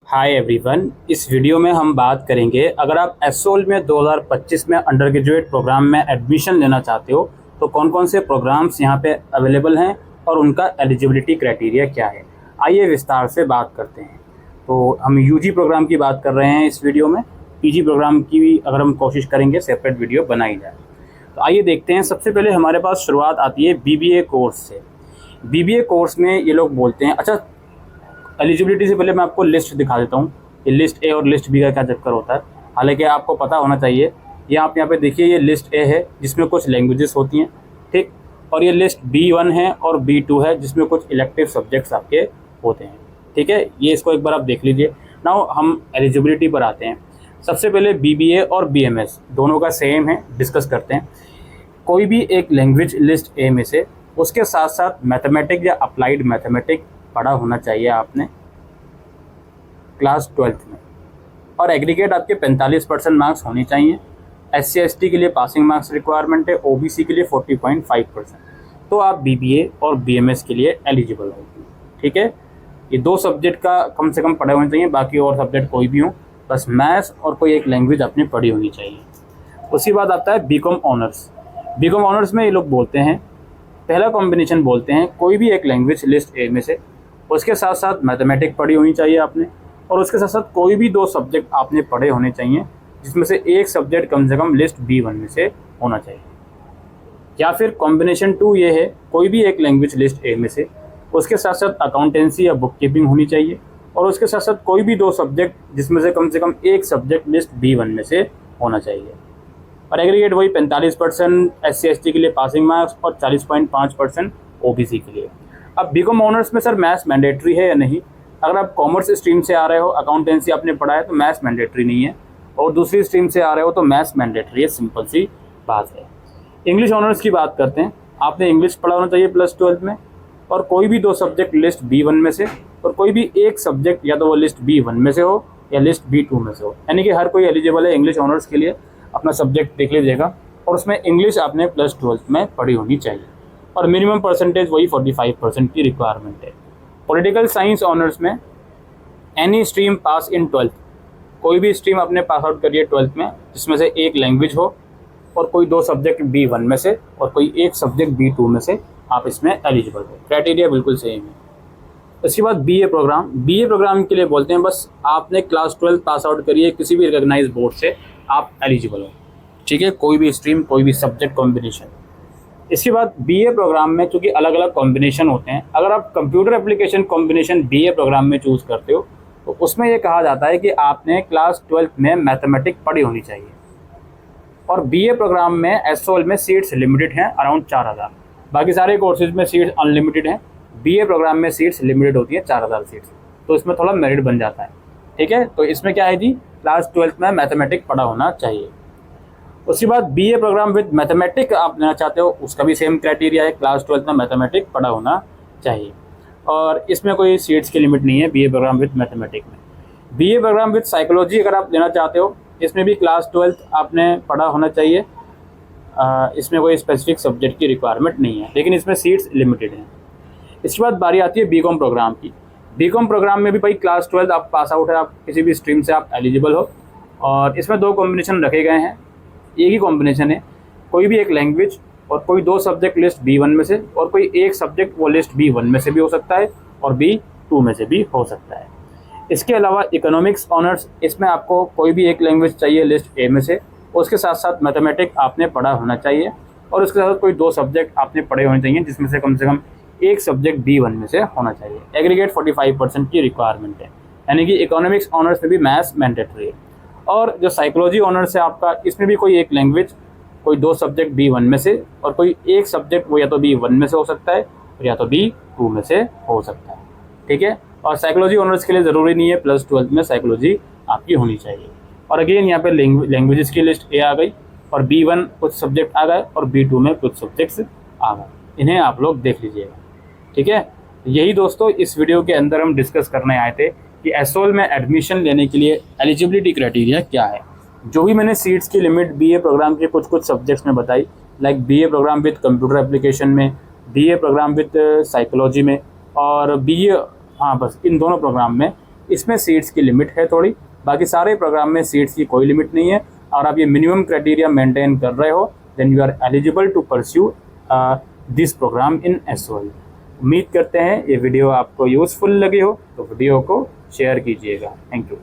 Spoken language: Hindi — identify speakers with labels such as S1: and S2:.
S1: Hi everyone. इस वीडियो में हम बात करेंगे, अगर आप एसओल में 2025 में अंडर ग्रेजुएट प्रोग्राम में एडमिशन लेना चाहते हो तो कौन कौन से प्रोग्राम्स यहाँ पे अवेलेबल हैं और उनका एलिजिबिलिटी क्राइटेरिया क्या है। आइए विस्तार से बात करते हैं। तो हम यूजी प्रोग्राम की बात कर रहे हैं इस वीडियो में। पीजी प्रोग्राम की भी अगर हम कोशिश करेंगे सेपरेट वीडियो बनाई जाए। तो आइए देखते हैं। सबसे पहले हमारे पास शुरुआत आती है बीबीए कोर्स से। बीबीए कोर्स में ये लोग बोलते हैं, अच्छा एलिजिबिलिटी से पहले मैं आपको लिस्ट दिखा देता हूँ कि लिस्ट ए और लिस्ट बी का क्या चक्कर होता है। हालांकि आपको पता होना चाहिए। ये आप यहाँ पे देखिए, ये लिस्ट ए है जिसमें कुछ लैंग्वेजेस होती हैं, ठीक। और ये लिस्ट B1 है और B2 है जिसमें कुछ इलेक्टिव सब्जेक्ट्स आपके होते हैं, ठीक है। ये इसको एक बार आप देख लीजिए। नाउ हम एलिजिबिलिटी पर आते हैं। सबसे पहले BBA और BMS दोनों का सेम है, डिस्कस करते हैं। कोई भी एक लैंग्वेज लिस्ट ए में से, उसके साथ साथ मैथमेटिक या अप्लाइड मैथमेटिक पढ़ा होना चाहिए आपने क्लास 12th में, और एग्रीगेट आपके 45% मार्क्स होने चाहिए। SC/ST के लिए पासिंग मार्क्स रिक्वायरमेंट है, OBC के लिए 40.5%। तो आप BBA और BMS के लिए एलिजिबल हो, ठीक है। ये दो सब्जेक्ट का कम से कम पढ़े होने चाहिए, बाकी और सब्जेक्ट कोई भी हो, बस मैथ्स और कोई एक लैंग्वेज अपनी पढ़ी होनी चाहिए। उसके बाद आता है बीकॉम ऑनर्स। बीकॉम ऑनर्स में ये लोग बोलते हैं, पहला कॉम्बिनेशन बोलते हैं कोई भी एक लैंग्वेज लिस्ट ए में से, उसके साथ साथ मैथमेटिक पढ़ी होनी चाहिए आपने, और उसके साथ साथ कोई भी दो सब्जेक्ट आपने पढ़े होने चाहिए जिसमें से एक सब्जेक्ट कम से कम लिस्ट B1 में से होना चाहिए। या फिर कॉम्बिनेशन 2 ये है, कोई भी एक लैंग्वेज लिस्ट ए में से, उसके साथ साथ अकाउंटेंसी या बुक कीपिंग होनी चाहिए, और उसके साथ साथ कोई भी दो सब्जेक्ट जिसमें से कम एक सब्जेक्ट लिस्ट B1 में से होना चाहिए। और एग्रीगेट वही 45% SC/ST के लिए पासिंग मार्क्स और 40.5% OBC के लिए। अब बीकॉम ऑनर्स में सर मैथ्स मैंडेटरी है या नहीं? अगर आप कॉमर्स स्ट्रीम से आ रहे हो, अकाउंटेंसी आपने पढ़ा है, तो मैथ्स मैंडेटरी नहीं है, और दूसरी स्ट्रीम से आ रहे हो तो मैथ्स मैंडेटरी है। सिंपल सी बात है। इंग्लिश ऑनर्स की बात करते हैं। आपने इंग्लिश पढ़ा होना चाहिए प्लस 12 में, और कोई भी दो सब्जेक्ट लिस्ट B1 में से, और कोई भी एक सब्जेक्ट या तो वो लिस्ट B1 में से हो या लिस्ट B2 में से हो। यानी कि हर कोई एलिजिबल है इंग्लिश ऑनर्स के लिए। अपना सब्जेक्ट देख लीजिएगा, और उसमें इंग्लिश आपने प्लस 12 में पढ़ी होनी चाहिए, और मिनिमम परसेंटेज वही 45% की रिक्वायरमेंट है। पॉलिटिकल साइंस ऑनर्स में एनी स्ट्रीम पास इन 12th, कोई भी स्ट्रीम आपने पास आउट करिए 12th में जिसमें से एक लैंग्वेज हो, और कोई दो सब्जेक्ट B1 में से और कोई एक सब्जेक्ट B2 में से, आप इसमें एलिजिबल हो। क्राइटेरिया बिल्कुल सेम है। उसके बाद BA प्रोग्राम। BA प्रोग्राम के लिए बोलते हैं बस आपने क्लास 12 पास आउट करिए किसी भी रिकॉग्नाइज्ड बोर्ड से, आप एलिजिबल हो, ठीक है। कोई भी स्ट्रीम, कोई भी सब्जेक्ट कॉम्बिनेशन। इसके बाद BA प्रोग्राम में चूँकि अलग अलग कॉम्बिनेशन होते हैं, अगर आप computer application combination BA program में चूज़ करते हो तो उसमें ये कहा जाता है कि आपने क्लास 12 में मैथमेटिक्स पढ़ी होनी चाहिए। और BA प्रोग्राम में एसओएल में सीट्स लिमिटेड हैं, अराउंड 4000। बाकी सारे कोर्सेज में सीट्स अनलिमिटेड हैं, BA प्रोग्राम में सीट्स लिमिटेड होती है 4000 सीट्स, तो इसमें थोड़ा मेरिट बन जाता है, ठीक है। तो इसमें क्या है जी, क्लास 12 में मैथमेटिक्स पढ़ा होना चाहिए। उसके बाद BA प्रोग्राम विद मैथमेटिक्स आप लेना चाहते हो, उसका भी सेम क्राइटेरिया है, क्लास 12 में मैथमेटिक्स पढ़ा होना चाहिए, और इसमें कोई सीट्स की लिमिट नहीं है BA प्रोग्राम विद मैथमेटिक्स में। BA प्रोग्राम विद साइकोलॉजी अगर आप लेना चाहते हो, इसमें भी क्लास 12 आपने पढ़ा होना चाहिए। इसमें कोई स्पेसिफिक सब्जेक्ट की रिक्वायरमेंट नहीं है, लेकिन इसमें सीट्स लिमिटेड हैं। इसके बाद बारी आती है बीकॉम प्रोग्राम की। बीकॉम प्रोग्राम में भी भाई क्लास 12 आप पास आउट है, आप किसी भी स्ट्रीम से आप एलिजिबल हो, और इसमें दो कॉम्बिनेशन रखे गए हैं। एक ही कॉम्बिनेशन है, कोई भी एक लैंग्वेज और कोई दो सब्जेक्ट लिस्ट B1 में से, और कोई एक सब्जेक्ट वो लिस्ट B1 में से भी हो सकता है और B2 में से भी हो सकता है। इसके अलावा इकोनॉमिक्स ऑनर्स, इसमें आपको कोई भी एक लैंग्वेज चाहिए लिस्ट A में से, उसके साथ साथ मैथमेटिक्स आपने पढ़ा होना चाहिए, और उसके साथ कोई दो सब्जेक्ट आपने पढ़े होने चाहिए जिसमें से कम एक सब्जेक्ट B1 में से होना चाहिए। एग्रीगेट 45% की रिक्वायरमेंट है, यानी कि इकोनॉमिक्स ऑनर्स में भी मैथ्स मैंडेटरी है। और जो साइकोलॉजी ऑनर्स है आपका, इसमें भी कोई एक लैंग्वेज, कोई दो सब्जेक्ट B1 में से, और कोई एक सब्जेक्ट वो या तो B1 में से हो सकता है और या तो B2 में से हो सकता है, ठीक है। और साइकोलॉजी ऑनर्स के लिए ज़रूरी नहीं है प्लस 12 में साइकोलॉजी आपकी होनी चाहिए। और अगेन यहाँ पे लैंग्वेजेस की लिस्ट A आ गई, और B1 कुछ सब्जेक्ट आ गए, और B2 में कुछ सब्जेक्ट्स आ गए। इन्हें आप लोग देख लीजिएगा, ठीक है। यही दोस्तों इस वीडियो के अंदर हम डिस्कस करने आए थे कि एसओएल में एडमिशन लेने के लिए एलिजिबिलिटी क्राइटेरिया क्या है। जो भी मैंने सीट्स की लिमिट BA प्रोग्राम के कुछ सब्जेक्ट्स में बताई, like BA program with computer application में, BA प्रोग्राम विद साइकोलॉजी में, और BA, हाँ बस इन दोनों प्रोग्राम में इसमें सीट्स की लिमिट है थोड़ी, बाकी सारे प्रोग्राम में सीट्स की कोई लिमिट नहीं है। और आप ये मिनिमम क्राइटेरिया मेंटेन कर रहे हो, then you are eligible to pursue this program in SOI। उम्मीद करते हैं ये वीडियो आपको यूज़फुल लगी हो, तो वीडियो को शेयर कीजिएगा। Thank you.